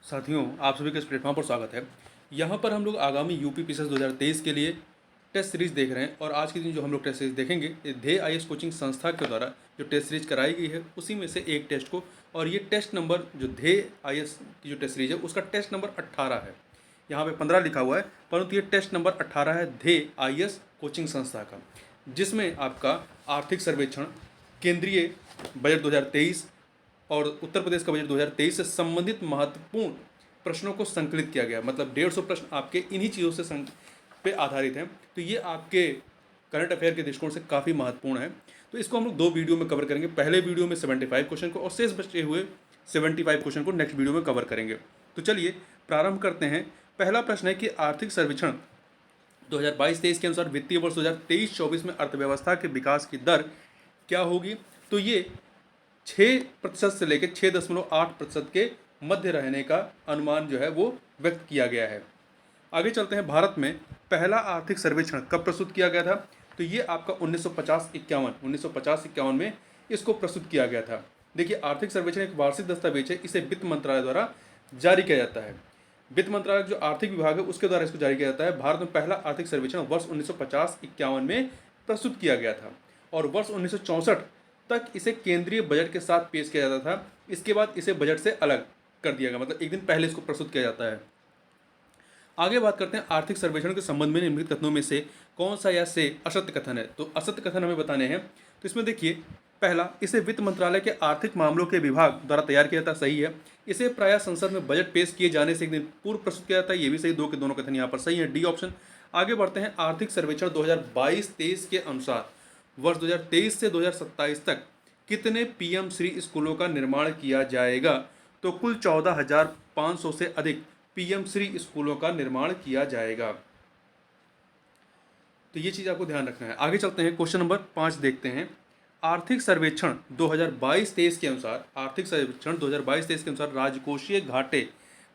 साथियों, आप सभी का इस प्लेटफॉर्म पर स्वागत है। यहाँ पर हम लोग आगामी यूपी पीसीएस 2023 के लिए टेस्ट सीरीज देख रहे हैं और आज के दिन जो हम लोग टेस्ट सीरीज देखेंगे ये ध्येय आईएएस कोचिंग संस्था के द्वारा जो टेस्ट सीरीज कराई गई है उसी में से एक टेस्ट को, और ये टेस्ट नंबर जो ध्येय आईएएस की जो टेस्ट सीरीज है उसका टेस्ट नंबर 18 है। यहाँ पे 15 लिखा हुआ है परंतु ये टेस्ट नंबर 18 है ध्येय आईएएस कोचिंग संस्था का, जिसमें आपका आर्थिक सर्वेक्षण, केंद्रीय बजट 2023 और उत्तर प्रदेश का बजट 2023 से संबंधित महत्वपूर्ण प्रश्नों को संकलित किया गया। मतलब 150 प्रश्न आपके इन्हीं चीज़ों से पे आधारित हैं। तो ये आपके करंट अफेयर के दृष्टिकोण से काफ़ी महत्वपूर्ण है। तो इसको हम लोग 2 वीडियो में कवर करेंगे। पहले वीडियो में 75 क्वेश्चन को और शेष बचे हुए 75 क्वेश्चन को नेक्स्ट वीडियो में कवर करेंगे। तो चलिए प्रारंभ करते हैं। पहला प्रश्न है कि आर्थिक सर्वेक्षण 2022-23 के अनुसार वित्तीय वर्ष 2023-24 में अर्थव्यवस्था के विकास की दर क्या होगी। तो ये 6% से लेकर 6.8% के मध्य रहने का अनुमान जो है वो व्यक्त किया गया है। आगे चलते हैं। भारत में पहला आर्थिक सर्वेक्षण कब प्रस्तुत किया गया था। तो ये आपका 1950-51 में इसको प्रस्तुत किया गया था। देखिए, आर्थिक सर्वेक्षण एक वार्षिक दस्तावेज है। इसे वित्त मंत्रालय द्वारा जारी किया जाता है। वित्त मंत्रालय जो आर्थिक विभाग है उसके द्वारा इसको जारी किया जाता है। भारत में पहला आर्थिक सर्वेक्षण वर्ष 1950-51 में प्रस्तुत किया गया था और वर्ष 1964 तक इसे केंद्रीय बजट के साथ पेश किया जाता था। इसके बाद इसे बजट से अलग कर दिया गया, मतलब एक दिन पहले इसको प्रस्तुत किया जाता है। आगे बात करते हैं आर्थिक सर्वेक्षण के संबंध में निम्नलिखित कथनों में से कौन सा या से असत्य कथन है। तो असत्य कथन हमें बताने हैं। तो इसमें देखिए, पहला, इसे वित्त मंत्रालय के आर्थिक मामलों के विभाग द्वारा तैयार किया जाता है। सही है। इसे प्रायः संसद में बजट पेश किए जाने से एक दिन पूर्व प्रस्तुत किया जाता है। ये भी सही। 2 के दोनों कथन यहाँ पर सही है। D option. आगे बढ़ते हैं। आर्थिक सर्वेक्षण 2022-23 के अनुसार वर्ष 2023 से 2027 तक कितने पीएम श्री स्कूलों का निर्माण किया जाएगा। तो कुल 14,500 से अधिक पीएम श्री स्कूलों का निर्माण किया जाएगा। तो ये चीज़ आपको ध्यान रखना है। आगे चलते हैं। क्वेश्चन नंबर 5 देखते हैं। आर्थिक सर्वेक्षण 2022-23 के अनुसार राजकोषीय घाटे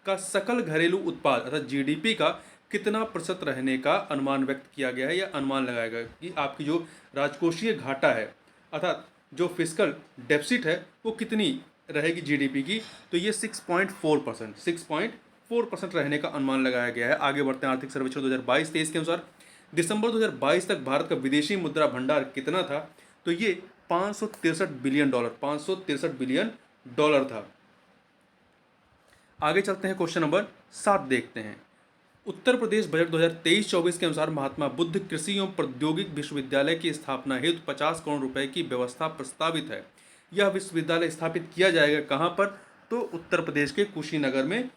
का सकल घरेलू उत्पाद अर्थात जीडीपी का कितना प्रतिशत रहने का अनुमान व्यक्त किया गया है या अनुमान लगाया गया कि आपकी जो राजकोषीय घाटा है अर्थात जो फिस्कल डेफिसिट है वो कितनी रहेगी जीडीपी की। तो ये 6.4% रहने का अनुमान लगाया गया है। आगे बढ़ते हैं। आर्थिक सर्वेक्षण 2022-23 के अनुसार दिसंबर 2022 तक भारत का विदेशी मुद्रा भंडार कितना था। तो ये 563 बिलियन डॉलर था। आगे चलते हैं। क्वेश्चन नंबर 7 देखते हैं। उत्तर प्रदेश बजट 2023-24 के अनुसार महात्मा बुद्ध कृषि एवं प्रौद्योगिक विश्वविद्यालय की स्थापना हेतु 50 करोड़ रुपए की व्यवस्था प्रस्तावित है। यह विश्वविद्यालय स्थापित किया जाएगा कहाँ पर। तो उत्तर प्रदेश के कुशीनगर में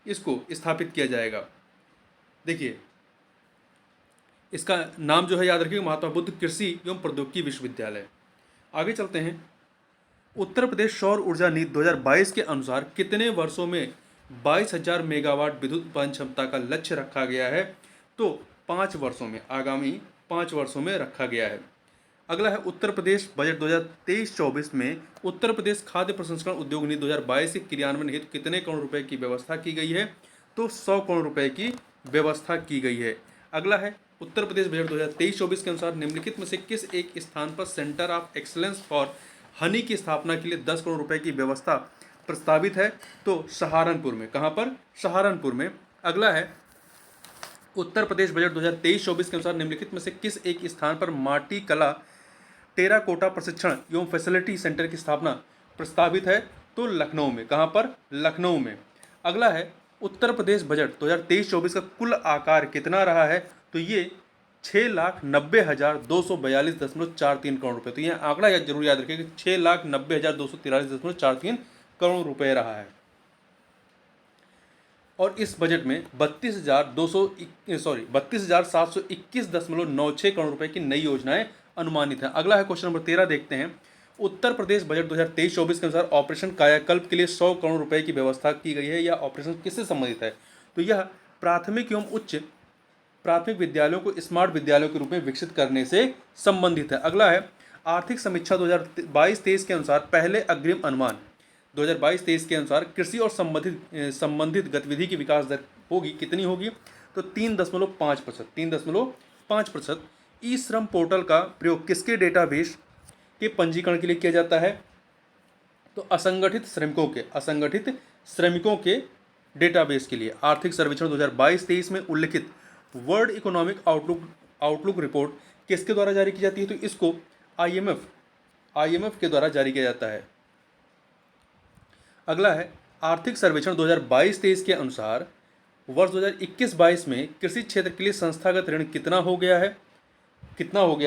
इसको स्थापित किया जाएगा। देखिए, इसका नाम जो है याद रखिए, महात्मा बुद्ध कृषि एवं प्रौद्योगिकी विश्वविद्यालय। आगे चलते हैं। उत्तर प्रदेश सौर ऊर्जा नीति 2022 के अनुसार कितने वर्षों में 22,000 मेगावाट विद्युत उत्पादन क्षमता का लक्ष्य रखा गया है। तो 5 वर्षों में, आगामी 5 वर्षों में रखा गया है। अगला है उत्तर प्रदेश बजट 2023-24 में उत्तर प्रदेश खाद्य प्रसंस्करण उद्योग नीति 2022 के क्रियान्वयन हेतु कितने करोड़ रुपए की व्यवस्था की गई है। तो 100 करोड़ रुपए की व्यवस्था की गई है। अगला है उत्तर प्रदेश बजट 2023-24 के अनुसार निम्नलिखित में से किस एक स्थान पर centre of excellence for Honey की स्थापना के लिए 10 करोड़ रुपए की व्यवस्था प्रस्तावित है। तो सहारनपुर में। कहाँ पर। सहारनपुर में। अगला है उत्तर प्रदेश बजट 2023-24 के अनुसार निम्नलिखित में से किस एक स्थान पर माटी कला टेराकोटा प्रशिक्षण एवं फैसिलिटी सेंटर की स्थापना प्रस्तावित है। तो लखनऊ में। कहाँ पर। लखनऊ में। अगला है उत्तर प्रदेश बजट 2023-24 का कुल आकार कितना रहा है। तो ये 6,90,242.43 करोड़ रुपए। तो यह आंकड़ा जरूर याद रखिए कि 6,90,243.43 करोड़ रुपए रहा है। और इस बजट में 32,721.96 करोड़ रुपए की नई योजनाएं अनुमानित हैं। अगला है क्वेश्चन नंबर 13 देखते हैं। उत्तर प्रदेश बजट 2023-24 के अनुसार ऑपरेशन कायाकल्प के लिए 100 करोड़ रुपए की व्यवस्था की गई है। यह ऑपरेशन किससे संबंधित है। तो यह प्राथमिक एवं उच्च प्राथमिक विद्यालयों को स्मार्ट विद्यालयों के रूप में विकसित करने से संबंधित है। अगला है आर्थिक समीक्षा 2022-23 के अनुसार पहले अग्रिम अनुमान 2022-23 के अनुसार कृषि और संबंधित गतिविधि की विकास दर होगी कितनी होगी। तो 3.5%। ई श्रम पोर्टल का प्रयोग किसके डेटाबेस के पंजीकरण के लिए किया जाता है। तो असंगठित श्रमिकों के डेटाबेस के लिए आर्थिक सर्वेक्षण 2022-23 में उल्लिखित वर्ल्ड इकोनॉमिक आउटलुक रिपोर्ट किसके द्वारा जारी की जाती है? तो इसको आईएमएफ के द्वारा जारी किया जाता है। अगला है आर्थिक सर्वेक्षण 2022-23 के अनुसार वर्ष 2021-22 में कृषि क्षेत्र के लिए संस्थागत ऋण कितना हो गया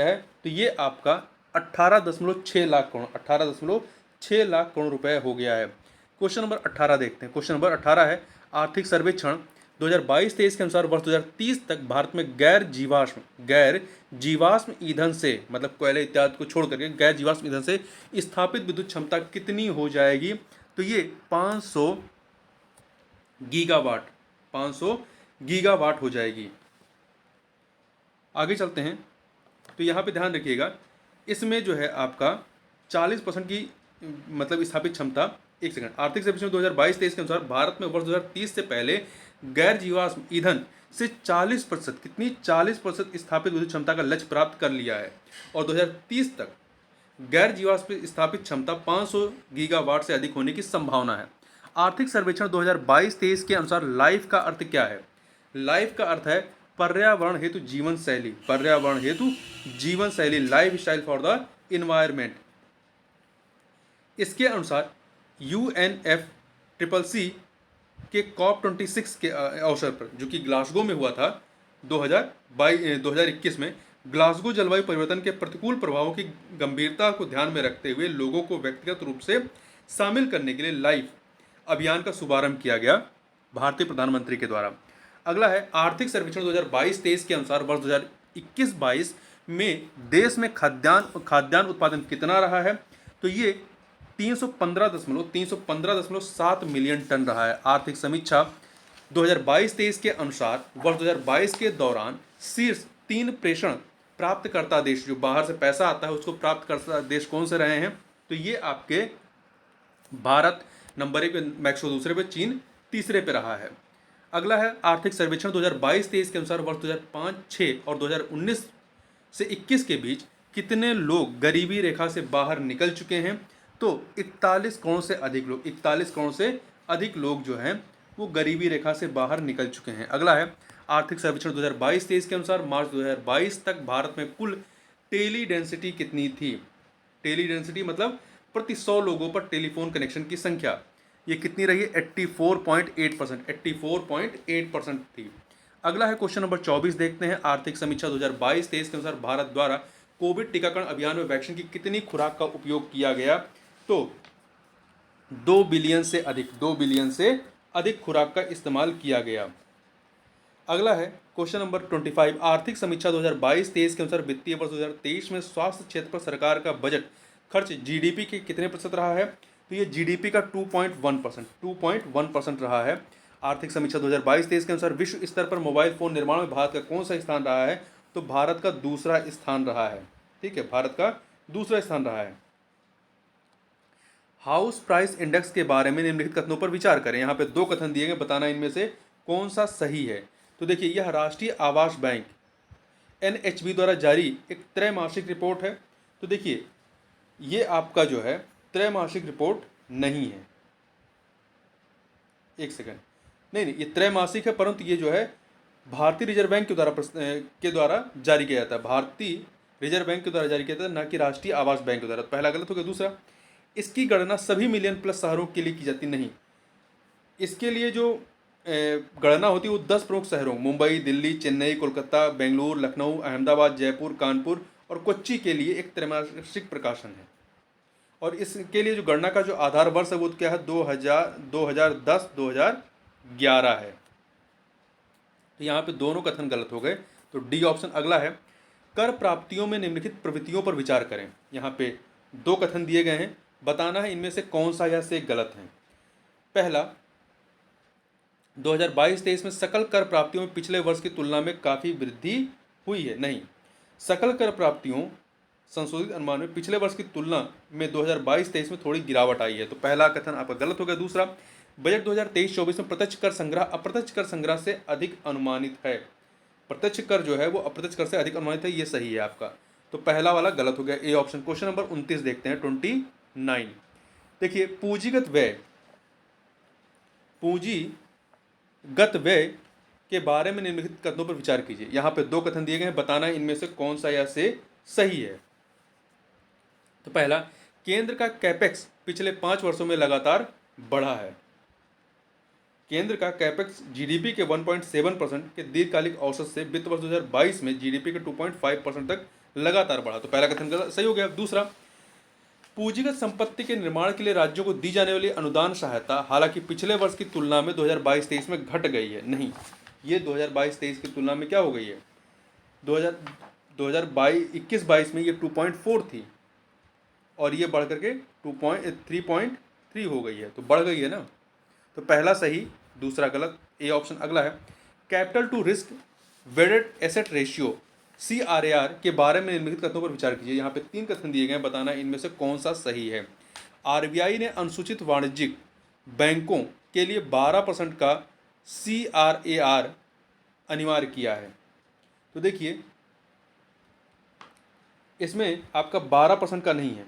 है? तो ये आपका 18.6 लाख करोड़ 18.6 लाख करोड़ रुपए हो गया है। क्वेश्चन नंबर 18 देखते हैं। क्वेश्चन नंबर 18 है आर्थिक सर्वेक्षण 2022-23 के अनुसार वर्ष 2030 तक भारत में गैर जीवाश्म ईंधन से, मतलब कोयले इत्यादि को छोड़ करके गैर जीवाश्म ईंधन से स्थापित विद्युत क्षमता कितनी हो जाएगी? तो ये 500 गीगावाट हो जाएगी। आगे चलते हैं तो यहाँ पे ध्यान रखिएगा, इसमें जो है आपका 40% की मतलब स्थापित क्षमता। एक सेकंड, आर्थिक सर्वेक्षण 2022-23 के अनुसार भारत में वर्ष 2030 से पहले गैर जीवाश्म ईंधन से 40% कितनी 40% स्थापित विद्युत क्षमता का लक्ष्य प्राप्त कर लिया है और 2030 तक गैर जीवाश्म स्थापित क्षमता 500 गीगावाट से अधिक होने की संभावना है। आर्थिक सर्वेक्षण 2022-23 के अनुसार लाइफ का अर्थ क्या है? लाइफ का अर्थ है पर्यावरण हेतु जीवन शैली, life style for the environment. इसके अनुसार UNFCCC के COP26 के अवसर पर, जो कि ग्लासगो में हुआ था 2021 में, ग्लासगो जलवायु परिवर्तन के प्रतिकूल प्रभावों की गंभीरता को ध्यान में रखते हुए लोगों को व्यक्तिगत रूप से शामिल करने के लिए लाइफ अभियान का शुभारंभ किया गया भारतीय प्रधानमंत्री के द्वारा। अगला है आर्थिक सर्वेक्षण 2022-23 के अनुसार वर्ष 2021-22 में देश में खाद्यान्न उत्पादन कितना रहा है? तो ये 315.7 मिलियन टन रहा है। आर्थिक समीक्षा 2022-23 के अनुसार वर्ष 2022 के दौरान शीर्ष 3 प्रेषण प्राप्तकर्ता देश, जो बाहर से पैसा आता है उसको प्राप्तकर्ता देश कौन से रहे हैं? तो ये आपके भारत नंबर 1 पे, मैक्सिको दूसरे पे, चीन तीसरे पे रहा है। अगला है आर्थिक सर्वेक्षण 2022-23 के अनुसार वर्ष 2005-06 और 2019 से 21 के बीच कितने लोग गरीबी रेखा से बाहर निकल चुके हैं? तो 41 करोड़ से अधिक लोग जो हैं वो गरीबी रेखा से बाहर निकल चुके हैं। अगला है आर्थिक सर्वेक्षण 2022-23 के अनुसार मार्च 2022 तक भारत में कुल टेली डेंसिटी कितनी थी? टेली डेंसिटी मतलब प्रति 100 लोगों पर टेलीफोन कनेक्शन की संख्या, ये कितनी रही है? 84.8% थी। अगला है क्वेश्चन नंबर 24 देखते हैं। आर्थिक समीक्षा 2022-23 के अनुसार भारत द्वारा कोविड टीकाकरण अभियान में वैक्सीन की कितनी खुराक का उपयोग किया गया? तो 2 बिलियन से अधिक खुराक का इस्तेमाल किया गया। अगला है क्वेश्चन नंबर 25। आर्थिक समीक्षा 2022-23 के अनुसार वित्तीय वर्ष 2023 में स्वास्थ्य क्षेत्र पर सरकार का बजट खर्च जीडीपी के कितने प्रतिशत रहा है? तो ये जीडीपी का 2.1% रहा है। आर्थिक समीक्षा 2022-23 के अनुसार विश्व स्तर पर मोबाइल फोन निर्माण में भारत का कौन सा स्थान रहा है? तो भारत का दूसरा स्थान रहा है। ठीक है, भारत का दूसरा स्थान रहा है। हाउस प्राइस इंडेक्स के बारे में निम्नलिखित कथनों पर विचार करें। यहाँ पे 2 कथन दिए गए, बताना इनमें से कौन सा सही है। तो देखिए, यह राष्ट्रीय आवास बैंक NHB द्वारा जारी एक त्रैमासिक रिपोर्ट है। तो देखिए, ये आपका जो है त्रैमासिक रिपोर्ट नहीं है। एक सेकंड, नहीं, ये त्रैमासिक है, परंतु ये जो है भारतीय रिजर्व बैंक के द्वारा जारी किया जाता है। भारतीय रिजर्व बैंक के द्वारा जारी किया जाता है, ना कि राष्ट्रीय आवास बैंक के द्वारा। पहला गलत हो गया। दूसरा, इसकी गणना सभी मिलियन प्लस शहरों के लिए की जाती नहीं। इसके लिए जो गणना होती है वो 10 प्रमुख शहरों मुंबई, दिल्ली, चेन्नई, कोलकाता, बेंगलुरु, लखनऊ, अहमदाबाद, जयपुर, कानपुर और कोच्चि के लिए एक त्रैमासिक प्रकाशन है। और इसके लिए जो गणना का जो आधार वर्ष है वो क्या है? 2010-2011 है। तो यहाँ पे दोनों कथन गलत हो गए, तो डी ऑप्शन अगला है। कर प्राप्तियों में निम्नलिखित प्रवृत्तियों पर विचार करें। यहाँ पे 2 कथन दिए गए हैं, बताना है इनमें से कौन सा या से गलत है। पहला, 2022-23 में सकल कर प्राप्तियों में पिछले वर्ष की तुलना में काफ़ी वृद्धि हुई है। नहीं, सकल कर प्राप्तियों संशोधित अनुमान में पिछले वर्ष की तुलना में 2022-23 में थोड़ी गिरावट आई है। तो पहला कथन आपका गलत हो गया। दूसरा, बजट 2023-24 में प्रत्यक्ष कर संग्रह अप्रत्यक्ष कर संग्रह से अधिक अनुमानित है। प्रत्यक्ष कर जो है वो अप्रत्यक्ष कर से अधिक अनुमानित है, ये सही है आपका। तो पहला वाला गलत हो गया, ए ऑप्शन। क्वेश्चन नंबर 29 देखते हैं, 29। देखिए, पूंजीगत व्यय गत व्यय के बारे में निम्नलिखित कथनों पर विचार कीजिए। यहाँ पे 2 कथन दिए गए हैं, बताना है इनमें से कौन सा या से सही है। तो पहला, केंद्र का कैपेक्स पिछले 5 वर्षों में लगातार बढ़ा है। केंद्र का कैपेक्स जीडीपी के 1.7% के दीर्घकालिक औसत से वित्त वर्ष 2022 में जीडीपी के 2.5% तक लगातार बढ़ा। तो पहला कथन सही हो गया। दूसरा, पूंजीगत संपत्ति के निर्माण के लिए राज्यों को दी जाने वाली अनुदान सहायता हालांकि पिछले वर्ष की तुलना में 2022-23 में घट गई है। नहीं, ये 2022-23 की तुलना में क्या हो गई है, 2021-22 में ये 2.4 थी और ये बढ़ करके 3.3 हो गई है, तो बढ़ गई है ना। तो पहला सही, दूसरा गलत, ए ऑप्शन। अगला है, capital to risk weighted asset ratio CRAR के बारे में निम्नलिखित कथनों पर विचार कीजिए। यहाँ पे 3 कथन दिए गए हैं, बताना इनमें से कौन सा सही है। RBI ने अनुसूचित वाणिज्यिक बैंकों के लिए 12% का CRAR अनिवार्य किया है। तो देखिए, इसमें आपका 12% का नहीं है,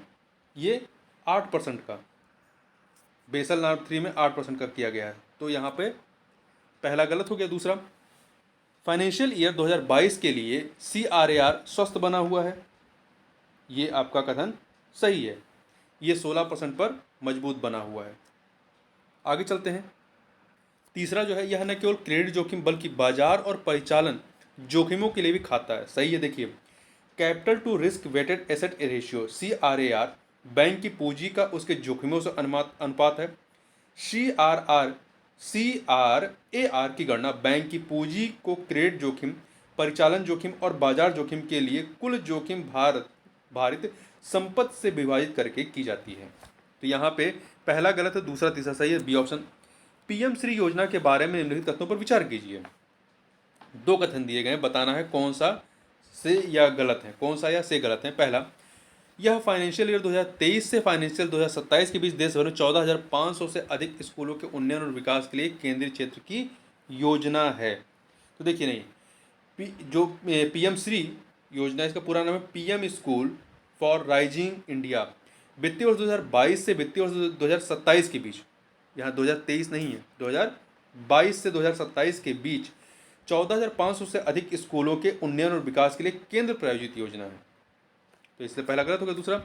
ये 8% का, बेसल नॉर्म 3 में 8% का किया गया है। तो यहाँ पे पहला गलत हो गया। दूसरा, फाइनेंशियल ईयर 2022 के लिए CRAR स्वस्थ बना हुआ है, ये आपका कथन सही है, ये 16% पर मजबूत बना हुआ है। आगे चलते हैं। तीसरा जो है, यह न केवल क्रेडिट जोखिम बल्कि बाजार और परिचालन जोखिमों के लिए भी खाता है। सही है। देखिए, capital to risk weighted asset ratio CRAR bank की पूंजी का उसके जोखिमों से अनुपात है। CRAR की गणना बैंक की पूंजी को क्रेडिट जोखिम, परिचालन जोखिम और बाजार जोखिम के लिए कुल जोखिम भारित संपत्ति से विभाजित करके की जाती है। तो यहाँ पे पहला गलत है, दूसरा तीसरा सही है, बी ऑप्शन। PM श्री योजना के बारे में निम्नलिखित कथनों पर विचार कीजिए। 2 कथन दिए गए हैं, बताना है कौन सा से या गलत है, कौन सा या से गलत है। पहला, यह फाइनेंशियल ईयर 2023 से फाइनेंशियल 2027 के बीच देश भर में 14,500 से अधिक स्कूलों के उन्नयन और विकास के लिए केंद्रीय क्षेत्र की योजना है। तो देखिए, नहीं, जो PM श्री योजना, इसका पूरा नाम है PM school for rising India, वित्तीय वर्ष 2022 से वित्तीय वर्ष 2027 के बीच, यहाँ 2023 नहीं है, 2022 से 2027 के बीच 14,500 से अधिक स्कूलों के उन्नयन और विकास के लिए केंद्र प्रायोजित योजना है। तो इसलिए पहला गलत हो गया। दूसरा,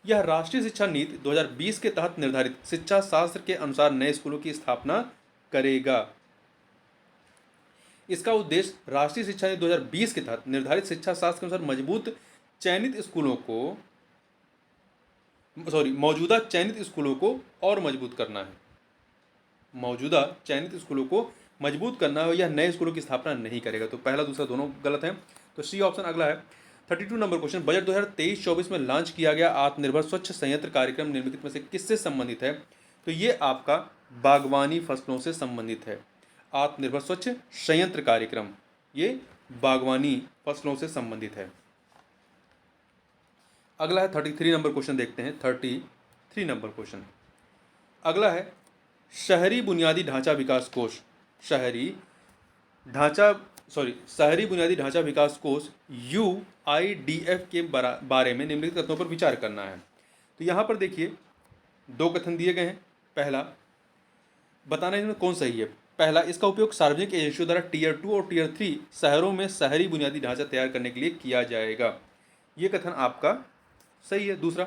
यह राष्ट्रीय शिक्षा नीति 2020 के तहत निर्धारित शिक्षा शास्त्र के अनुसार नए स्कूलों की स्थापना करेगा। इसका उद्देश्य राष्ट्रीय शिक्षा नीति 2020 के तहत निर्धारित शिक्षा शास्त्र के अनुसार मौजूदा चयनित स्कूलों को और मजबूत करना है। मौजूदा चयनित स्कूलों को मजबूत करना है, यह नए स्कूलों की स्थापना नहीं करेगा। तो पहला दूसरा दोनों गलत हैं। तो सी ऑप्शन अगला है। 32 नंबर क्वेश्चन, बजट 2023-24 में लॉन्च किया गया आत्मनिर्भर स्वच्छ संयंत्र कार्यक्रम निम्नलिखित में से किससे संबंधित है। तो ये आपका बागवानी फसलों से संबंधित है। आत्मनिर्भर स्वच्छ संयंत्र कार्यक्रम ये बागवानी फसलों से संबंधित है। अगला है 33 नंबर क्वेश्चन, देखते हैं 33 नंबर क्वेश्चन। अगला है, शहरी बुनियादी ढांचा विकास कोष, शहरी बुनियादी ढांचा विकास कोष UIDF के बारे में निम्नलिखित कथनों पर विचार करना है। तो यहाँ पर देखिए, 2 कथन दिए गए हैं। पहला, बताना इनमें कौन सही है। पहला, इसका उपयोग सार्वजनिक एजेंसियों द्वारा Tier 2 और Tier 3 शहरों में शहरी बुनियादी ढांचा तैयार करने के लिए किया जाएगा, ये कथन आपका सही है। दूसरा,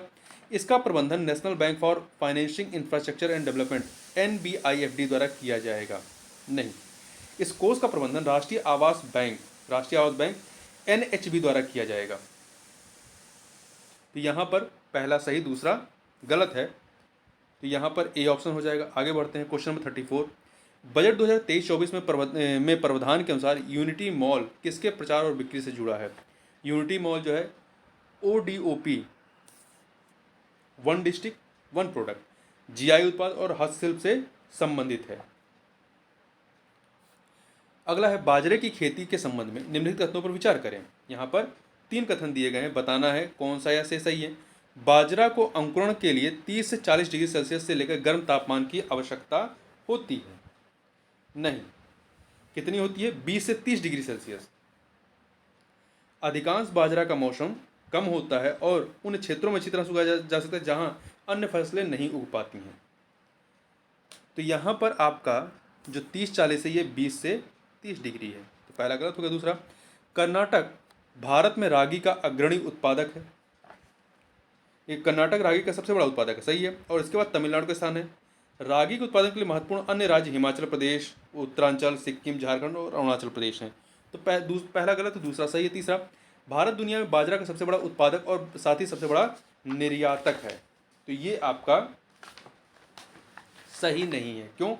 इसका प्रबंधन national bank for financing infrastructure and development NBIFD द्वारा किया जाएगा। नहीं, इस कोष का प्रबंधन राष्ट्रीय आवास बैंक NHB द्वारा किया जाएगा। तो यहाँ पर पहला सही, दूसरा गलत है, तो यहाँ पर ए ऑप्शन हो जाएगा। आगे बढ़ते हैं क्वेश्चन नंबर 34। बजट 2023-24 में प्रावधान के अनुसार यूनिटी मॉल किसके प्रचार और बिक्री से जुड़ा है। यूनिटी मॉल जो है ODOP, one district one product, GI उत्पाद और हस्तशिल्प से संबंधित है। अगला है, बाजरे की खेती के संबंध में निम्नलिखित कथनों पर विचार करें। यहाँ पर 3 कथन दिए गए हैं, बताना है कौन सा या से सही है। बाजरा को अंकुरण के लिए 30 से 40 डिग्री सेल्सियस से लेकर गर्म तापमान की आवश्यकता होती है। नहीं, कितनी होती है, 20 से 30 डिग्री सेल्सियस। अधिकांश बाजरा का मौसम कम होता है और उन क्षेत्रों में अच्छी तरह से उगाया जा सकता है जहां अन्य फसलें नहीं उग पाती हैं। तो यहाँ पर आपका जो 30-40 है ये 20 से 30 डिग्री है। तो पहला गलत हो गया। दूसरा, कर्नाटक भारत में रागी का अग्रणी उत्पादक है। ये कर्नाटक रागी का सबसे बड़ा उत्पादक है, सही है। और इसके बाद तमिलनाडु का स्थान है। रागी के उत्पादन के लिए महत्वपूर्ण अन्य राज्य हिमाचल प्रदेश, उत्तरांचल, सिक्किम, झारखंड और अरुणाचल प्रदेश हैं। तो पहला गलत है, दूसरा सही है। तीसरा, भारत दुनिया में बाजरा का सबसे बड़ा उत्पादक और साथ ही सबसे बड़ा निर्यातक है। तो ये आपका सही नहीं है। क्यों?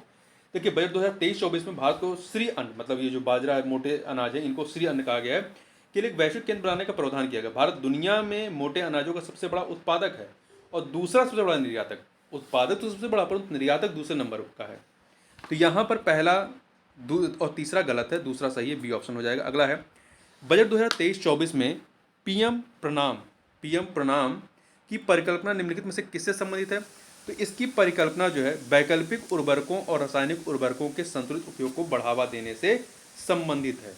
देखिए, बजट 2023-24 में भारत को श्री अन्न, मतलब ये जो बाजरा है, मोटे अनाज है, इनको श्री अन्न कहा गया है, के लिए एक वैश्विक केंद्र बनाने का प्रावधान किया गया। भारत दुनिया में मोटे अनाजों का सबसे बड़ा उत्पादक है और दूसरा सबसे बड़ा निर्यातक। उत्पादक तो सबसे बड़ा, परंतु निर्यातक दूसरे नंबर का है। तो यहाँ पर पहला और तीसरा गलत है, दूसरा सही है, बी ऑप्शन हो जाएगा। अगला है, बजट 2023-24 में पीएम प्रणाम की परिकल्पना निम्नलिखित में से किससे संबंधित है? तो इसकी परिकल्पना जो है वैकल्पिक उर्वरकों और रासायनिक उर्वरकों के संतुलित उपयोग को बढ़ावा देने से संबंधित है।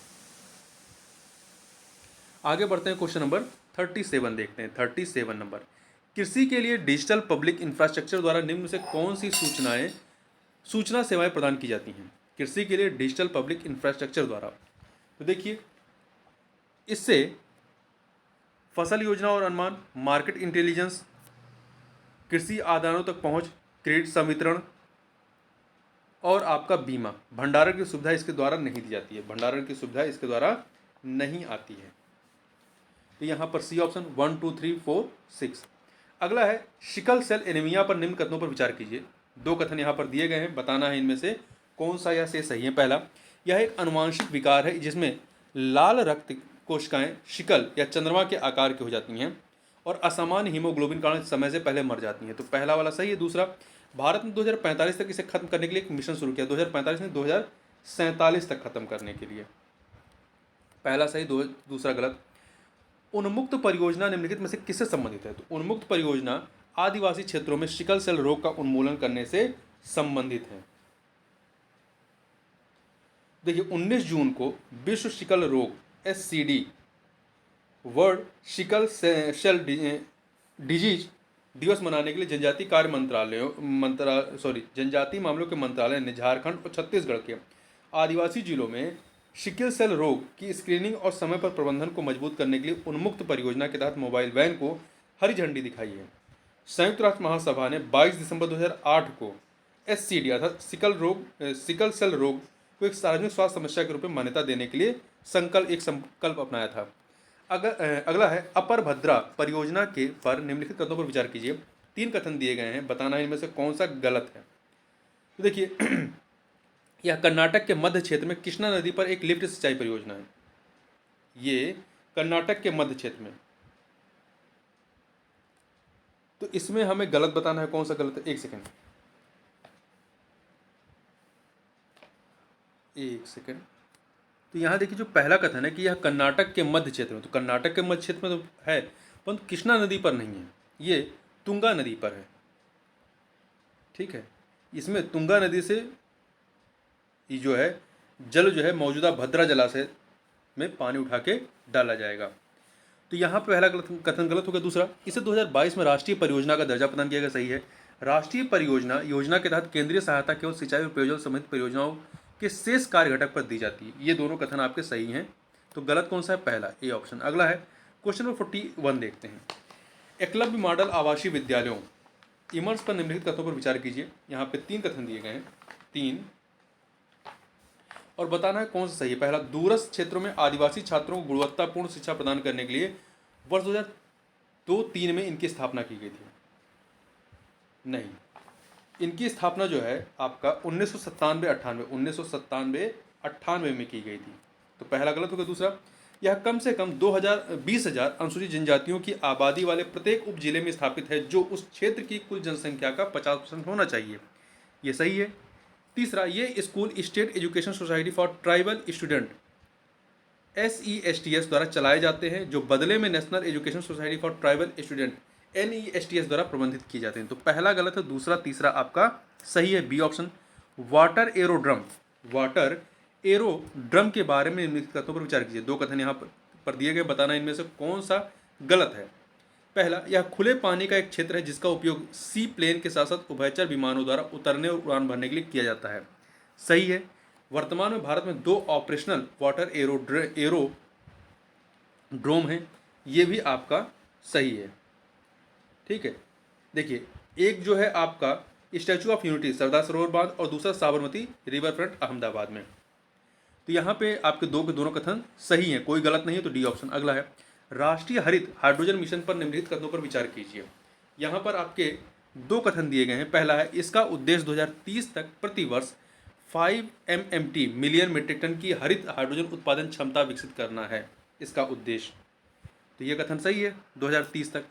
आगे बढ़ते हैं, क्वेश्चन नंबर 37 देखते हैं। 37 नंबर, कृषि के लिए डिजिटल पब्लिक इंफ्रास्ट्रक्चर द्वारा निम्न में से कौन सी सूचना सेवाएं प्रदान की जाती हैं? कृषि के लिए डिजिटल पब्लिक इंफ्रास्ट्रक्चर द्वारा, तो देखिए, इससे फसल योजना और अनुमान, मार्केट इंटेलिजेंस, कृषि आदानों तक पहुंच, क्रेडिट संवितरण और आपका बीमा, भंडारण की सुविधा इसके द्वारा नहीं दी जाती है। भंडारण की सुविधा इसके द्वारा नहीं आती है। तो यहाँ पर सी ऑप्शन 1, 2, 3, 4, 6। अगला है, सिकल सेल एनीमिया पर निम्न कथनों पर विचार कीजिए। दो कथन यहाँ पर दिए गए हैं, बताना है इनमें से कौन सा या से सही है। पहला, यह एक आनुवांशिक विकार है जिसमें लाल रक्त कोशिकाएं शिकल या चंद्रमा के आकार की हो जाती हैं और असामान्य हीमोग्लोबिन कारण समय से पहले मर जाती हैं। तो पहला वाला सही है। दूसरा, भारत ने 2045 तक इसे खत्म करने के लिए एक मिशन शुरू किया। 2045 में 2047 तक खत्म करने के लिए। पहला सही, दूसरा गलत। उन्मुक्त परियोजना निम्नलिखित में से किससे संबंधित है? तो उन्मुक्त परियोजना आदिवासी क्षेत्रों में सिकल सेल रोग का उन्मूलन करने से संबंधित है। देखिए, 19 जून को विश्व सिकल रोग SCD, world sickle cell disease दिवस मनाने के लिए जनजातीय मामलों के मंत्रालय ने झारखंड और छत्तीसगढ़ के आदिवासी जिलों में सिकल सेल रोग की स्क्रीनिंग और समय पर प्रबंधन को मजबूत करने के लिए उन्मुक्त परियोजना के तहत मोबाइल वैन को हरी झंडी दिखाई है। संयुक्त राष्ट्र महासभा ने 22 दिसंबर 2008 को SCD अर्थात सिकल सेल रोग को एक सार्वजनिक स्वास्थ्य समस्या के रूप में मान्यता देने के लिए संकल्प अपनाया था। अगला है, अपर भद्रा परियोजना के पर निम्नलिखित कथनों पर विचार कीजिए। 3 कथन दिए गए हैं, बताना है इनमें से कौन सा गलत है। तो देखिए, यह कर्नाटक के मध्य क्षेत्र में कृष्णा नदी पर एक लिफ्ट सिंचाई परियोजना है। ये कर्नाटक के मध्य क्षेत्र में, तो इसमें हमें गलत बताना है, कौन सा गलत है। एक सेकेंड। तो यहाँ देखिए, जो पहला कथन है कि यह कर्नाटक के मध्य क्षेत्र में, तो कर्नाटक के मध्य क्षेत्र में तो है, परंतु कृष्णा नदी पर नहीं है, ये तुंगा नदी पर है। ठीक है, इसमें तुंगा नदी से ये जो है जल जो है मौजूदा भद्रा जलाशय में पानी उठा के डाला जाएगा। तो यहाँ पहला कथन गलत हो गया। दूसरा, इसे 2022 में राष्ट्रीय परियोजना का दर्जा प्रदान किया गया, सही है। राष्ट्रीय परियोजना योजना के तहत केंद्रीय सहायता केवल सिंचाई और पेयजल संबंधित परियोजनाओं के शेष कार्य घटक पर दी जाती है। ये दोनों कथन आपके सही हैं। तो गलत कौन सा है? पहला, ए ऑप्शन। अगला है, क्वेश्चन नंबर 41 देखते हैं। एकलव्य मॉडल आवासीय विद्यालयों इमर्स पर निम्नलिखित कथनों पर विचार कीजिए। यहाँ पे 3 कथन दिए गए हैं, 3, और बताना है कौन सा सही है। पहला, दूरस्थ क्षेत्रों में आदिवासी छात्रों को गुणवत्तापूर्ण शिक्षा प्रदान करने के लिए वर्ष 2002-3 में इनकी स्थापना की गई थी। नहीं, इनकी स्थापना जो है आपका 1997-98 में की गई थी। तो पहला गलत होगा। दूसरा, यह कम से कम 20,000 अनुसूचित जनजातियों की आबादी वाले प्रत्येक उप जिले में स्थापित है, जो उस क्षेत्र की कुल जनसंख्या का 50% होना चाहिए। ये सही है। तीसरा, ये school state education society for tribal student SESTS द्वारा चलाए जाते हैं, जो बदले में national education society for tribal student NESTS द्वारा प्रबंधित किए जाते हैं। तो पहला गलत है, दूसरा तीसरा आपका सही है, बी ऑप्शन। वाटर एरोड्रम के बारे में निम्नलिखित कथनों पर विचार कीजिए। 2 कथन यहाँ पर दिए गए, बताना इनमें से कौन सा गलत है। पहला, यह खुले पानी का एक क्षेत्र है जिसका उपयोग सी प्लेन के साथ साथ उभयचर विमानों द्वारा उतरने और उड़ान भरने के लिए किया जाता है। सही है। वर्तमान में भारत में 2 ऑपरेशनल वाटर एरोड्रोम हैं, ये भी आपका सही है। ठीक है, देखिए एक जो है आपका statue of unity Sardar Sarovar बांध और दूसरा साबरमती रिवर फ्रंट अहमदाबाद में। तो यहाँ पे आपके दो के दोनों कथन सही हैं, कोई गलत नहीं है, तो डी ऑप्शन। अगला है राष्ट्रीय हरित हाइड्रोजन मिशन पर निम्नलिखित कथनों पर विचार कीजिए। यहाँ पर आपके 2 कथन दिए गए हैं। पहला है इसका उद्देश्य 2030 तक प्रति वर्ष 5 MMT मिलियन मीट्रिक टन की हरित हाइड्रोजन उत्पादन क्षमता विकसित करना है, इसका उद्देश्य। तो ये कथन सही है 2030 तक।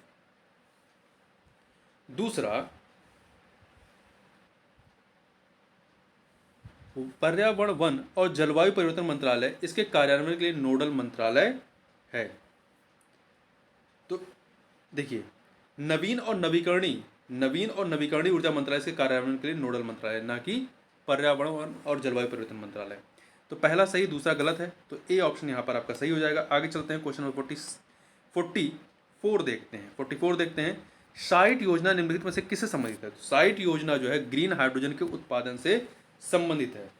दूसरा, पर्यावरण वन और जलवायु परिवर्तन मंत्रालय इसके कार्यान्वयन के लिए नोडल मंत्रालय है। तो देखिए नवीन और नवीकरणीय ऊर्जा मंत्रालय के कार्यान्वयन के लिए नोडल मंत्रालय, ना कि पर्यावरण वन और जलवायु परिवर्तन मंत्रालय। तो पहला सही, दूसरा गलत है, तो ए ऑप्शन यहाँ पर आपका सही हो जाएगा। आगे चलते हैं, क्वेश्चन नंबर 44 देखते हैं। 44 देखते हैं, साइट योजना निम्नलिखित में से किससे संबंधित है? तो साइट योजना जो है ग्रीन हाइड्रोजन के उत्पादन से संबंधित है।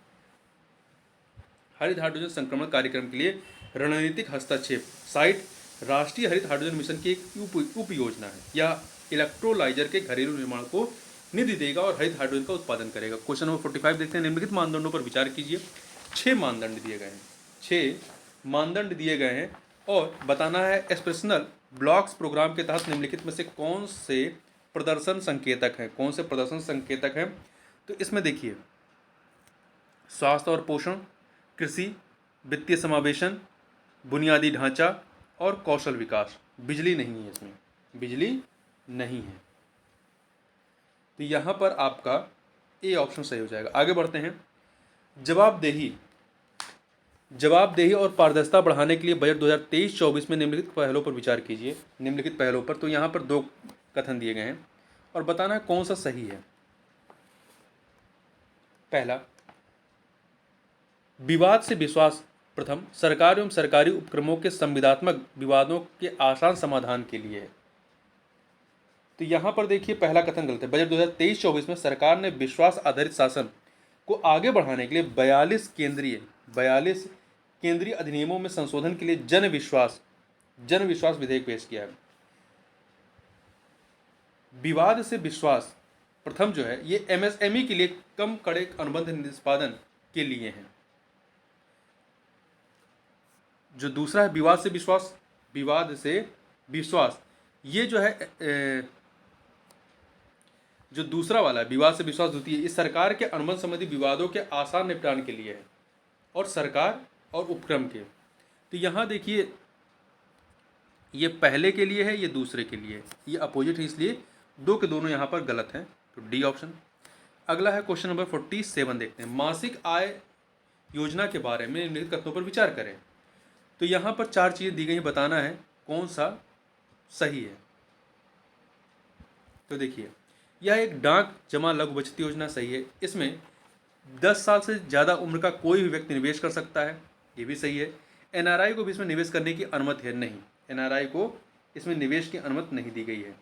हरित हाइड्रोजन संक्रमण कार्यक्रम के लिए रणनीतिक हस्तक्षेप। साइट राष्ट्रीय हरित हाइड्रोजन मिशन की एक उप योजना है। यह इलेक्ट्रोलाइजर के घरेलू निर्माण को निधि देगा और हरित हाइड्रोजन का उत्पादन करेगा। क्वेश्चन नंबर 45 देखते हैं, निम्नलिखित मानदंडों पर विचार कीजिए। 6 मानदंड दिए गए हैं, 6 मानदंड दिए गए हैं और बताना है एक्सप्रेशनल ब्लॉक्स प्रोग्राम के तहत निम्नलिखित में से कौन से प्रदर्शन संकेतक हैं, कौन से प्रदर्शन संकेतक हैं। तो इसमें देखिए स्वास्थ्य और पोषण, कृषि, वित्तीय समावेशन, बुनियादी ढांचा और कौशल विकास। बिजली नहीं है, इसमें बिजली नहीं है, तो यहाँ पर आपका ए ऑप्शन सही हो जाएगा। आगे बढ़ते हैं, जवाबदेही और पारदर्शिता बढ़ाने के लिए बजट 2023-24 में निम्नलिखित पहलों पर विचार कीजिए। निम्नलिखित पहलों पर, तो यहाँ पर 2 कथन दिए गए हैं और बताना है कौन सा सही है। पहला, विवाद से विश्वास। प्रथम, सरकार एवं सरकारी उपक्रमों के संविदात्मक विवादों के आसान समाधान के लिए है। तो यहाँ पर देखिए पहला कथन गलत है। बजट 2023-24 में सरकार ने विश्वास आधारित शासन को आगे बढ़ाने के लिए 42 केंद्रीय अधिनियमों में संशोधन के लिए जन विश्वास विधेयक पेश किया है। विवाद से विश्वास प्रथम जो है ये MSME के लिए कम कड़े अनुबंध निष्पादन के लिए है। जो दूसरा है विवाद से विश्वास, ये जो है जो दूसरा वाला है विवाद से विश्वास द्वितीय, इस सरकार के अनुबंध संबंधी विवादों के आसान निपटान के लिए है और सरकार और उपक्रम के। तो यहाँ देखिए ये पहले के लिए है, ये दूसरे के लिए, ये अपोजिट है, इसलिए 2 के दोनों यहाँ पर गलत हैं, तो डी ऑप्शन। अगला है क्वेश्चन नंबर 47 देखते हैं, मासिक आय योजना के बारे में निम्नलिखित कथनों पर विचार करें। तो यहाँ पर 4 चीज़ें दी गई हैं, बताना है कौन सा सही है। तो देखिए यह एक डाक जमा लघु बचत योजना सही है। इसमें 10 साल से ज़्यादा उम्र का कोई भी व्यक्ति निवेश कर सकता है, ये भी सही है। NRI को भी इसमें निवेश करने की अनुमति है, नहीं, NRI को इसमें निवेश की अनुमति नहीं दी गई है।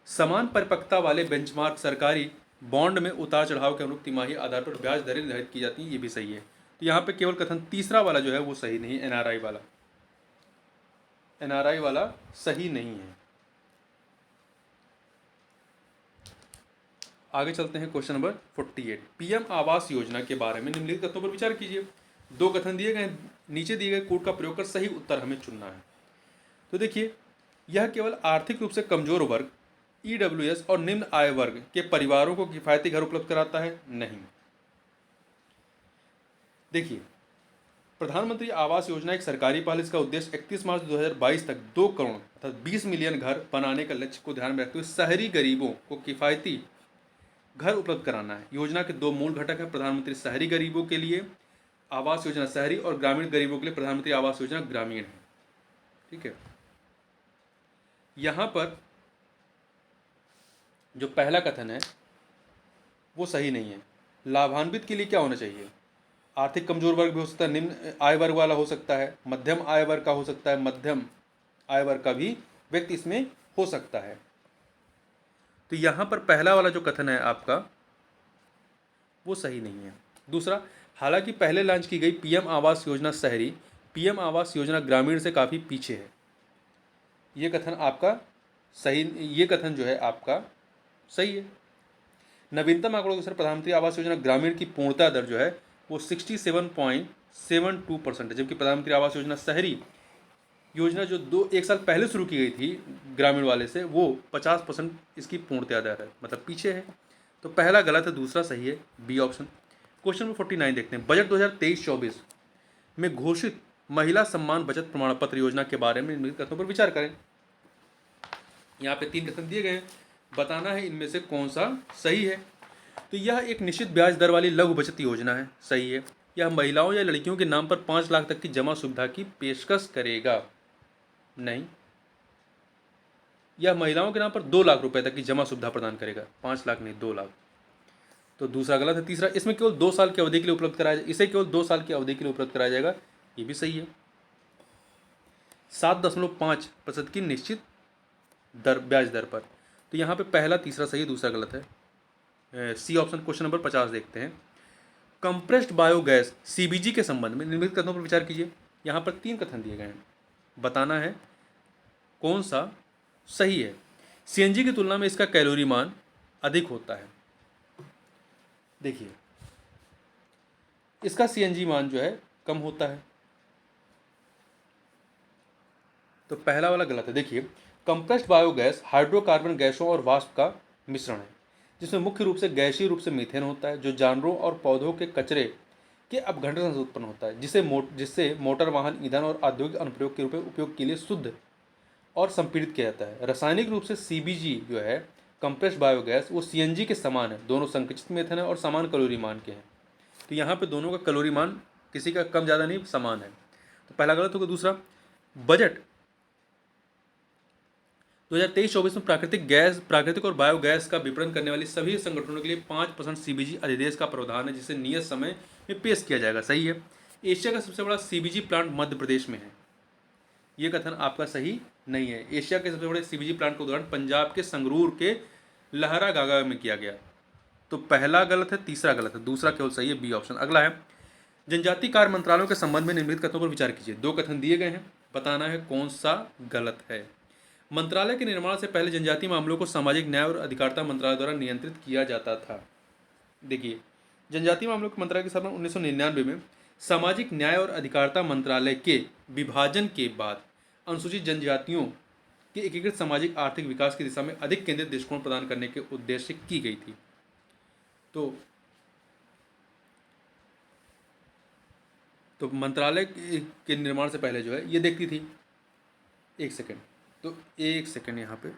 समान परिपक्वता वाले बेंचमार्क सरकारी बॉन्ड में उतार चढ़ाव के अनुरूप तिमाही आधार पर ब्याज दरें निर्धारित की जाती हैं, ये भी सही है। तो यहाँ पे केवल कथन तीसरा वाला जो है वो सही नहीं है, NRI वाला सही नहीं है। आगे चलते हैं, question number 48, PM Awas Yojana के बारे में निम्नलिखित कथनों पर विचार कीजिए। 2 कथन दिए गए, नीचे दिए गए कोड का प्रयोग कर सही उत्तर हमें चुनना है। तो देखिए यह केवल आर्थिक रूप से कमजोर वर्ग, EWS और निम्न आय वर्ग के परिवारों को किफायती घर उपलब्ध कराता है, नहीं। देखिए प्रधानमंत्री आवास योजना एक सरकारी पहल, इसका उद्देश्य 31 मार्च 2022 तक 2 करोड़ अर्थात 20 मिलियन घर बनाने का लक्ष्य को ध्यान में रखते हुए शहरी गरीबों को किफायती घर उपलब्ध कराना है। योजना के 2 मूल घटक हैं, प्रधानमंत्री शहरी गरीबों के लिए आवास योजना शहरी और ग्रामीण गरीबों के लिए प्रधानमंत्री आवास योजना ग्रामीण है। ठीक है, यहाँ पर जो पहला कथन है वो सही नहीं है। लाभान्वित के लिए क्या होना चाहिए? आर्थिक कमजोर वर्ग भी हो सकता है, निम्न आय वर्ग वाला हो सकता है, मध्यम आय वर्ग का हो सकता है, मध्यम आय वर्ग का भी व्यक्ति इसमें हो सकता है। तो यहाँ पर पहला वाला जो कथन है आपका वो सही नहीं है। दूसरा, हालांकि पहले लॉन्च की गई पीएम आवास योजना शहरी पीएम आवास योजना ग्रामीण से काफ़ी पीछे है। ये कथन आपका सही, ये कथन जो है आपका सही है। नवीनतम आंकड़ों के अनुसार प्रधानमंत्री आवास योजना ग्रामीण की पूर्णता दर जो है वो 67.72% है, जबकि प्रधानमंत्री आवास योजना शहरी योजना जो एक साल पहले शुरू की गई थी ग्रामीण वाले से, वो 50% इसकी पूर्णता दर है, मतलब पीछे है। तो पहला गलत है, दूसरा सही है, बी ऑप्शन। क्वेश्चन नंबर 49 देखते हैं। बजट 2023-24 में घोषित महिला सम्मान बचत प्रमाण पत्र योजना के बारे में निम्नलिखित कथनों पर विचार करें। यहाँ पे 3 कथन दिए गए हैं, बताना है इनमें से कौन सा सही है। तो यह एक निश्चित ब्याज दर वाली लघु बचत योजना है, सही है। यह महिलाओं या लड़कियों के नाम पर 5 लाख तक की जमा सुविधा की पेशकश करेगा, नहीं। यह महिलाओं के नाम पर 2 लाख रुपए तक की जमा सुविधा प्रदान करेगा, 5 लाख नहीं 2 लाख। तो दूसरा गलत है। तीसरा, इसमें केवल 2 साल की अवधि के लिए उपलब्ध कराया जाएगा, इसे केवल 2 साल की अवधि के लिए उपलब्ध कराया जाएगा, ये भी सही है। 7.5% की निश्चित दर, ब्याज दर पर। तो यहाँ पे पहला तीसरा सही, दूसरा गलत है, सी ऑप्शन। क्वेश्चन नंबर 50 देखते हैं। कंप्रेस्ड बायोगैस सीबीजी के संबंध में निम्नलिखित कथनों पर विचार कीजिए। यहाँ पर 3 कथन दिए गए हैं, बताना है कौन सा सही है। सीएनजी की तुलना में इसका कैलोरी मान अधिक होता है। देखिए, इसका सीएनजी मान जो है कम होता है, तो पहला वाला गलत है। देखिए, कंप्रेस्ड बायोगैस हाइड्रोकार्बन गैसों और वाष्प का मिश्रण है, जिसमें मुख्य रूप से गैसीय रूप से मीथेन होता है, जो जानवरों और पौधों के कचरे के अपघटन से उत्पन्न होता है, जिससे मोटर वाहन ईंधन और औद्योगिक अनुप्रयोग के रूप में उपयोग के लिए शुद्ध और संपीड़ित किया जाता है। रासायनिक रूप से सीबीजी जो है कंप्रेस्ड बायोगैस, वो सीएनजी के समान है, दोनों संकुचित मीथेन है और समान कैलोरी मान के हैं। तो यहाँ पे दोनों का कैलोरी मान किसी का कम ज़्यादा नहीं, समान है, तो पहला गलत होगा। दूसरा, बजट 2023-24 में प्राकृतिक और बायोगैस का विपणन करने वाली सभी संगठनों के लिए 5% सीबीजी अधिदेश का प्रावधान है, जिसे नियत समय में पेश किया जाएगा, सही है। एशिया का सबसे बड़ा सीबीजी प्लांट मध्य प्रदेश में है, ये कथन आपका सही नहीं है। एशिया के सबसे बड़े सीबीजी प्लांट का उदाहरण पंजाब के संगरूर के लहरागागा में किया गया, तो पहला गलत है, तीसरा गलत है, दूसरा केवल सही है, बी ऑप्शन। अगला है, जनजातीय कार्य मंत्रालयों के संबंध में निम्नलिखित कथनों पर विचार कीजिए। 2 कथन दिए गए हैं, बताना है कौन सा गलत है। मंत्रालय के निर्माण से पहले जनजातीय मामलों को सामाजिक न्याय और अधिकारिता मंत्रालय द्वारा नियंत्रित किया जाता था। देखिए, जनजातीय मामलों के मंत्रालय की स्थापना 1999 में सामाजिक न्याय और अधिकारिता मंत्रालय के विभाजन के बाद अनुसूचित जनजातियों के एकीकृत सामाजिक आर्थिक विकास की दिशा में अधिक केंद्रित दृष्टिकोण प्रदान करने के उद्देश्य की गई थी। तो मंत्रालय के निर्माण से पहले जो है ये देखती थी, एक सेकंड यहाँ पे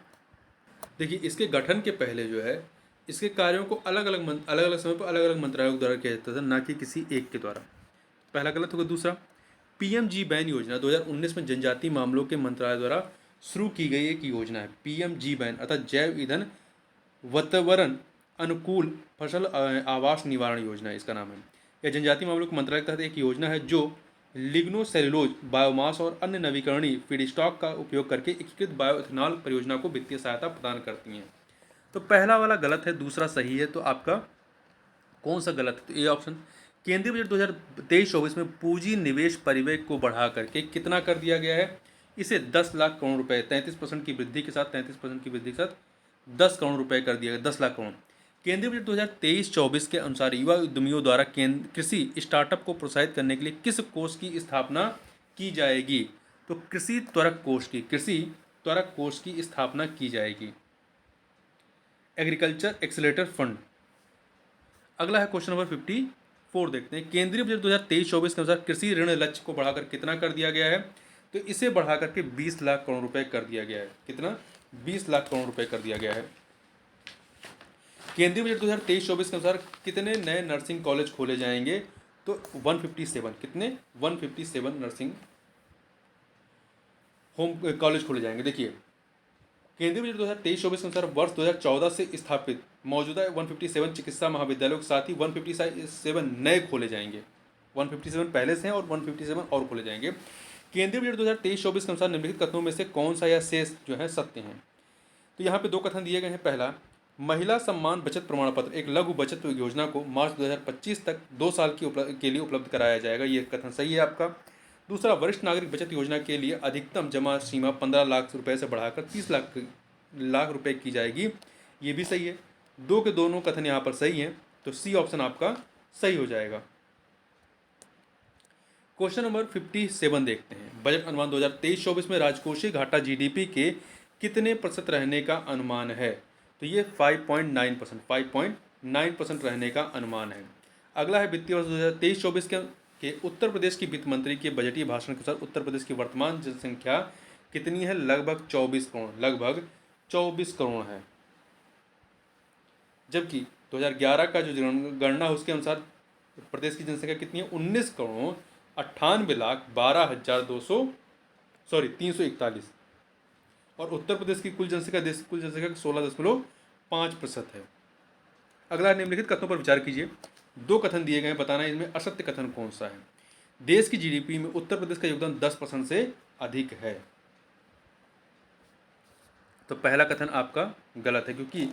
देखिए, इसके गठन के पहले जो है इसके कार्यों को अलग अलग समय पर अलग अलग मंत्रालयों द्वारा किया जाता था, ना कि किसी एक के द्वारा। पहला गलत होगा। दूसरा, पीएमजी बैन योजना 2019 में जनजातीय मामलों के मंत्रालय द्वारा शुरू की गई एक योजना है। पीएमजी बैन अर्थात जैव ईंधन वातावरण अनुकूल फसल आवास निवारण योजना इसका नाम है। यह जनजातीय मामलों के मंत्रालय के तहत एक योजना है जो लिग्नोसेलुलोज, बायोमास और अन्य नवीकरणीय फीडस्टॉक का उपयोग करके एकीकृत बायोइथेनॉल परियोजना को वित्तीय सहायता प्रदान करती हैं। तो पहला वाला गलत है, दूसरा सही है, तो आपका कौन सा गलत है? तो ए ऑप्शन। केंद्रीय बजट 2023-24 में पूंजी निवेश परिव्यय को बढ़ा करके कितना कर दिया गया है? इसे 10 लाख करोड़ रुपए 33% की वृद्धि के साथ 10 करोड़ रुपए कर दिया गया, 10 लाख करोड़। केंद्रीय बजट 2023-24 के अनुसार युवा उद्यमियों द्वारा कृषि स्टार्टअप को प्रोत्साहित करने के लिए किस कोष की स्थापना की जाएगी? तो कृषि त्वरक कोष की स्थापना की जाएगी, एग्रीकल्चर एक्सीलरेटर फंड। अगला है क्वेश्चन नंबर 54 देखते हैं। केंद्रीय बजट 2023-24 के अनुसार कृषि ऋण लक्ष्य को बढ़ाकर कितना कर दिया गया है? तो इसे बढ़ाकर के 20 लाख करोड़ रुपए कर दिया गया है। कितना? 20 लाख करोड़ रुपए कर दिया गया है। केंद्रीय बजट 2023-24 के अनुसार कितने नए नर्सिंग कॉलेज खोले जाएंगे? तो 157। कितने? 157 नर्सिंग होम कॉलेज खोले जाएंगे। देखिए, केंद्रीय बजट 2023-24 के अनुसार वर्ष 2014 से स्थापित मौजूदा 157 चिकित्सा महाविद्यालयों के साथ ही 157 नए खोले जाएंगे। 157 पहले से हैं और 157 और खोले जाएंगे। केंद्रीय बजट 2023-24 के अनुसार निम्नलिखित कथनों में से कौन सा या शेष जो है सत्य हैं? तो यहाँ पे 2 कथन दिए गए हैं। पहला, महिला सम्मान बचत प्रमाण पत्र एक लघु बचत योजना को मार्च 2025 तक 2 साल के लिए उपलब्ध कराया जाएगा। ये कथन सही है आपका। दूसरा, वरिष्ठ नागरिक बचत योजना के लिए अधिकतम जमा सीमा 15 लाख रुपए से बढ़ाकर 30 लाख रुपए की जाएगी। ये भी सही है। दो के दोनों कथन यहाँ पर सही हैं, तो सी ऑप्शन आपका सही हो जाएगा। क्वेश्चन नंबर 57 देखते हैं। बजट अनुमान 2023-24 में राजकोषीय घाटा जीडीपी के कितने प्रतिशत रहने का अनुमान है? तो ये 5.9% रहने का अनुमान है। अगला है वित्तीय वर्ष 2023-24 के उत्तर प्रदेश की वित्त मंत्री के बजटीय भाषण के अनुसार उत्तर प्रदेश की वर्तमान जनसंख्या कितनी है? लगभग 24 करोड़ है। जबकि 2011 का जो गणना है उसके अनुसार प्रदेश की जनसंख्या कितनी है? 19,98,12,341 और उत्तर प्रदेश की कुल जनसंख्या का 16.5% है। अगला, निम्नलिखित कथनों पर विचार कीजिए। दो कथन दिए गए हैं, बताना इसमें असत्य कथन कौन सा है। देश की जीडीपी में उत्तर प्रदेश का योगदान 10% से अधिक है। तो पहला कथन आपका गलत है, क्योंकि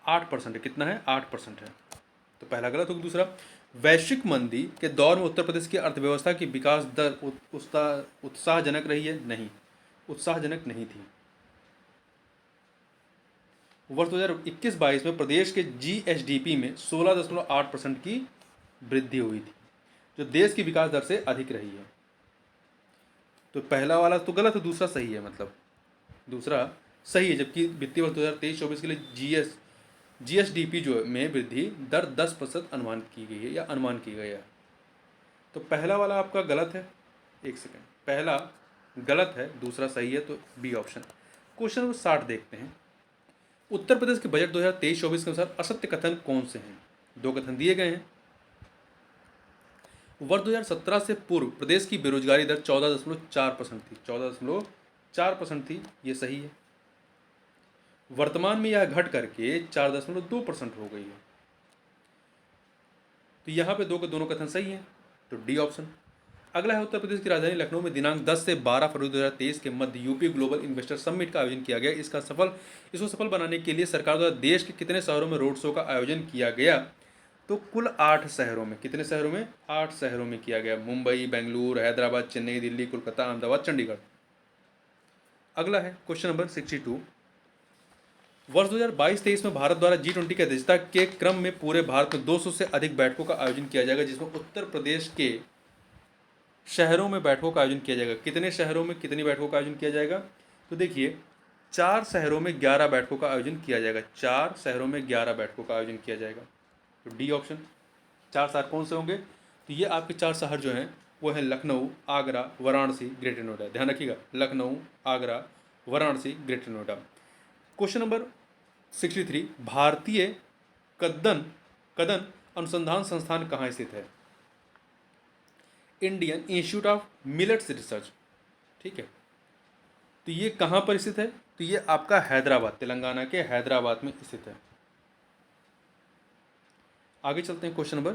8% है। कितना है? 8% है, तो पहला गलत होगा। दूसरा, वैश्विक मंदी के दौर में उत्तर प्रदेश की अर्थव्यवस्था की विकास दर उत्साहजनक रही है? नहीं, उत्साहजनक नहीं थी। वर्ष 2021-22 में प्रदेश के जीएसडीपी में 16.8% की वृद्धि हुई थी, जो देश की विकास दर से अधिक रही है। तो पहला वाला तो गलत है, दूसरा सही है। मतलब दूसरा सही है, जबकि वित्तीय वर्ष 2023-24 के लिए जीएसडीपी जो में वृद्धि दर 10% अनुमान की गई है या अनुमान की गई है। तो पहला वाला आपका गलत है। एक सेकंड, पहला गलत है, दूसरा सही है, तो बी ऑप्शन। क्वेश्चन नंबर 60 देखते हैं। उत्तर प्रदेश के बजट 2023-24 के अनुसार असत्य कथन कौन से हैं? दो कथन दिए गए हैं। वर्ष 2017 से पूर्व प्रदेश की बेरोजगारी दर 14.4% थी। 14.4% थी, ये सही है। वर्तमान में यह घट करके 4.2% हो गई है। तो यहाँ पे दो के दोनों कथन सही हैं, तो डी ऑप्शन। अगला है, उत्तर प्रदेश की राजधानी लखनऊ में दिनांक 10 से 12 फरवरी 2023 के मध्य यूपी ग्लोबल इन्वेस्टर समिट का आयोजन किया गया। इसको सफल बनाने के लिए सरकार द्वारा देश के कितने शहरों में रोड शो का आयोजन किया गया? तो कुल 8 शहरों में। कितने शहरों में? 8 शहरों में किया गया। मुंबई, बेंगलुरु, हैदराबाद, चेन्नई, दिल्ली, कोलकाता, अहमदाबाद, चंडीगढ़। अगला है क्वेश्चन नंबर 62। वर्ष 2022-23 में भारत द्वारा G20 की अध्यक्षता के क्रम में पूरे भारत में 200 से अधिक बैठकों का आयोजन किया जाएगा, जिसमें उत्तर प्रदेश के शहरों में बैठकों का आयोजन किया जाएगा। कितने शहरों में कितनी बैठकों का आयोजन किया जाएगा? तो देखिए, 4 शहरों में 11 बैठकों का आयोजन किया जाएगा। 4 शहरों में 11 बैठकों का आयोजन किया जाएगा, तो डी ऑप्शन। 4 शहर कौन से होंगे? तो ये आपके 4 शहर जो हैं वो हैं लखनऊ, आगरा, वाराणसी, ग्रेटर नोएडा। ध्यान रखिएगा, Lucknow, Agra, Varanasi, greater Noida. Question number 63। भारतीय कदन अनुसंधान संस्थान कहाँ स्थित है? Indian institute of millets research. ठीक है, तो ये कहाँ पर स्थित है? तो ये आपका हैदराबाद, तेलंगाना के हैदराबाद में स्थित है। आगे चलते हैं। Question number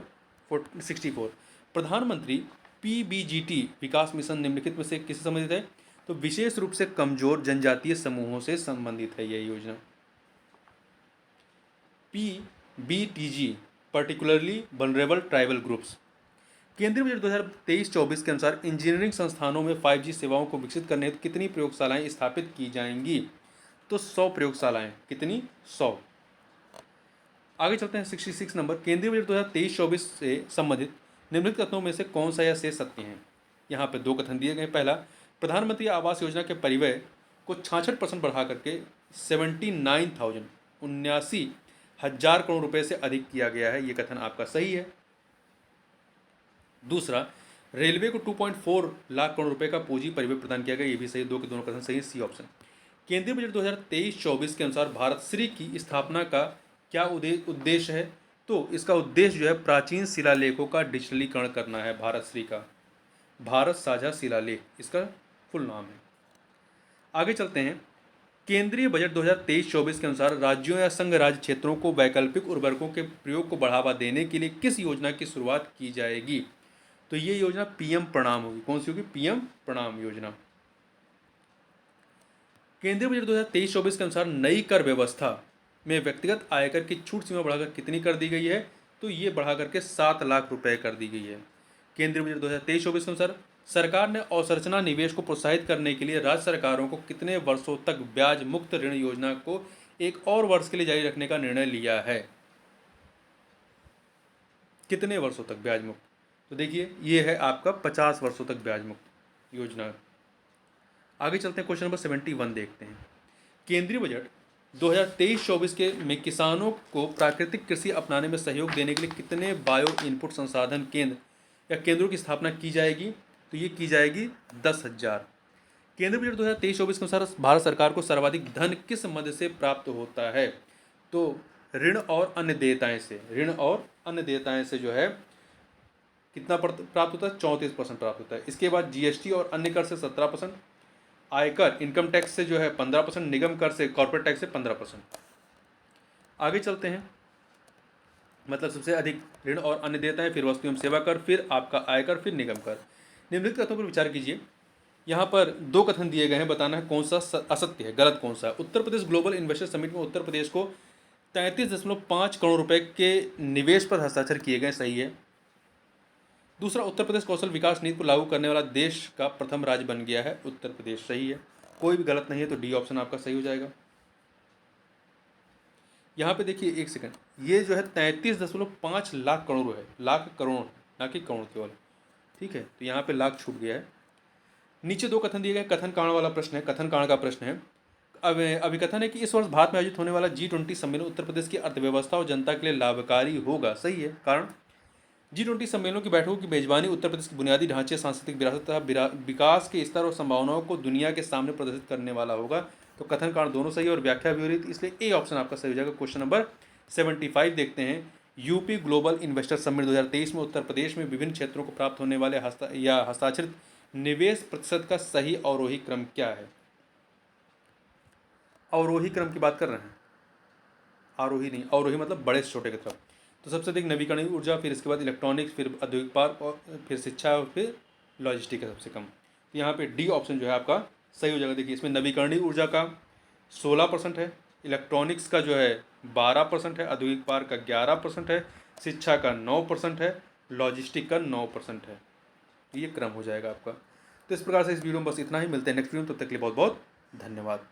64। प्रधानमंत्री पीबीजीटी विकास मिशन निम्नलिखित में से किससे संबंधित है? तो विशेष रूप से कमजोर जनजातीय समूहों से संबंधित है यह योजना। पीबीटीजी पर्टिकुलरली वल्नरेबल ट्राइबल ग्रुप्स। केंद्रीय बजट 2023-24 के अनुसार इंजीनियरिंग संस्थानों में 5G सेवाओं को विकसित करने हेतु कितनी प्रयोगशालाएं स्थापित की जाएंगी? तो 100 प्रयोगशालाएं। कितनी? 100। आगे चलते हैं 66 नंबर। केंद्रीय बजट 2023-24 से संबंधित निम्नलिखित कथनों में से कौन सा या शेष सत्य है? यहाँ पे दो कथन दिए गए। पहला, प्रधानमंत्री आवास योजना के परिव्यय को 66% बढ़ा करके 79,000 करोड़ रुपए से अधिक किया गया है। ये कथन आपका सही है। दूसरा, रेलवे को 2.4 लाख करोड़ रुपए का पूंजी परिव्यय प्रदान किया गया। ये भी सही। दो के दोनों कथन सही है, सी ऑप्शन। केंद्रीय बजट 2023-24 के अनुसार भारत श्री की स्थापना का क्या उद्देश्य है? तो इसका उद्देश्य जो है प्राचीन शिलालेखों का डिजिटलीकरण करना है। भारत श्री का भारत साझा शिलालेख इसका फुल नाम है। आगे चलते हैं। केंद्रीय बजट 2023-24 के अनुसार राज्यों या संघ राज्य क्षेत्रों को वैकल्पिक उर्वरकों के प्रयोग को बढ़ावा देने के लिए किस योजना की शुरुआत की जाएगी? तो ये योजना पीएम प्रणाम होगी। कौन सी होगी? पीएम प्रणाम योजना। केंद्रीय बजट 2023-24 के अनुसार नई कर व्यवस्था में व्यक्तिगत आयकर की छूट सीमा बढ़ाकर कितनी कर दी गई है? तो ये बढ़ा करके 7 लाख रुपए कर दी गई है। केंद्रीय बजट 2023-24 के अनुसार सरकार ने अवसंरचना निवेश को प्रोत्साहित करने के लिए राज्य सरकारों को कितने वर्षों तक ब्याज मुक्त ऋण योजना को एक और वर्ष के लिए जारी रखने का निर्णय लिया है? कितने वर्षों तक ब्याज मुक्त? तो देखिए ये है आपका 50 वर्षों तक ब्याज मुक्त योजना। आगे चलते हैं, क्वेश्चन नंबर 71 देखते हैं। केंद्रीय बजट 2023-24 के में किसानों को प्राकृतिक कृषि अपनाने में सहयोग देने के लिए कितने बायो इनपुट संसाधन केंद्र या केंद्रों की स्थापना की जाएगी? तो ये की जाएगी 10,000। केंद्रीय बजट 2023-24 के अनुसार भारत सरकार को सर्वाधिक धन किस मद से प्राप्त होता है? तो ऋण और अन्य देयताएं से। ऋण और अन्य देयताएं से जो है कितना प्राप्त होता है? 34% प्राप्त होता है। इसके बाद जीएसटी और अन्य कर से 17%, आयकर इनकम टैक्स से जो है 15%, निगम कर से कॉर्पोरेट टैक्स से 15%। आगे चलते हैं, मतलब सबसे अधिक ऋण और अन्य देयताएं, फिर वस्तु एवं सेवा कर, फिर आपका आयकर, फिर निगम कर। निम्नलिखित कथनों पर विचार कीजिए। यहाँ पर 2 कथन दिए गए हैं, बताना है कौन सा असत्य है, गलत कौन सा है। Uttar Pradesh global investor summit में उत्तर प्रदेश को 33.5 करोड़ रुपए के निवेश पर हस्ताक्षर किए गए, सही है। दूसरा, उत्तर प्रदेश कौशल विकास नीति को लागू करने वाला देश का प्रथम राज्य बन गया है, उत्तर प्रदेश, सही है। कोई भी गलत नहीं है, तो डी ऑप्शन आपका सही हो जाएगा। यहाँ पे देखिए एक सेकंड, ये जो है 33.5 लाख करोड़ है, लाख करोड़ ना कि करोड़ केवल, ठीक है। तो यहाँ पे लाख छूट गया है। नीचे 2 कथन दिए गए, कथन कारण वाला प्रश्न है, कथन कारण का प्रश्न है। अब अभिकथन है कि इस वर्ष भारत में आयोजित होने वाला G20 सम्मेलन उत्तर प्रदेश की अर्थव्यवस्था और जनता के लिए लाभकारी होगा, सही है। कारण G20 सम्मेलनों की बैठकों की मेजबानी उत्तर प्रदेश की बुनियादी ढांचे, सांस्कृतिक विरासत तथा विकास के स्तर और संभावनाओं को दुनिया के सामने प्रदर्शित करने वाला होगा। तो कथन कारण दोनों सही और व्याख्या भी हो रही थी, इसलिए ए ऑप्शन आपका सही हो जाएगा। क्वेश्चन नंबर 75 देखते हैं। यूपी ग्लोबल इन्वेस्टर समिट 2023 में उत्तर प्रदेश में विभिन्न क्षेत्रों को प्राप्त होने वाले हस्ताक्षरित निवेश प्रतिशत का सही अवरोही क्रम क्या है? अवरोही क्रम की बात कर रहे हैं, आरोही नहीं, अवरोही मतलब बड़े से छोटे की तरफ। तो सबसे अधिक नवीकरणीय ऊर्जा, फिर इसके बाद इलेक्ट्रॉनिक्स, फिर औद्योगिक पार्क और फिर शिक्षा और फिर लॉजिस्टिक है सबसे कम। तो यहाँ पे डी ऑप्शन जो है आपका सही हो जाएगा। देखिए इसमें नवीकरणीय ऊर्जा का 16% है, इलेक्ट्रॉनिक्स का जो है 12% है, औद्योगिक पार्क का 11% है, शिक्षा का 9% है, लॉजिस्टिक का 9% है। ये क्रम हो जाएगा आपका। तो इस प्रकार से इस वीडियो में बस इतना ही, मिलते हैं नेक्स्ट वीडियो में, तब तक के लिए बहुत बहुत धन्यवाद।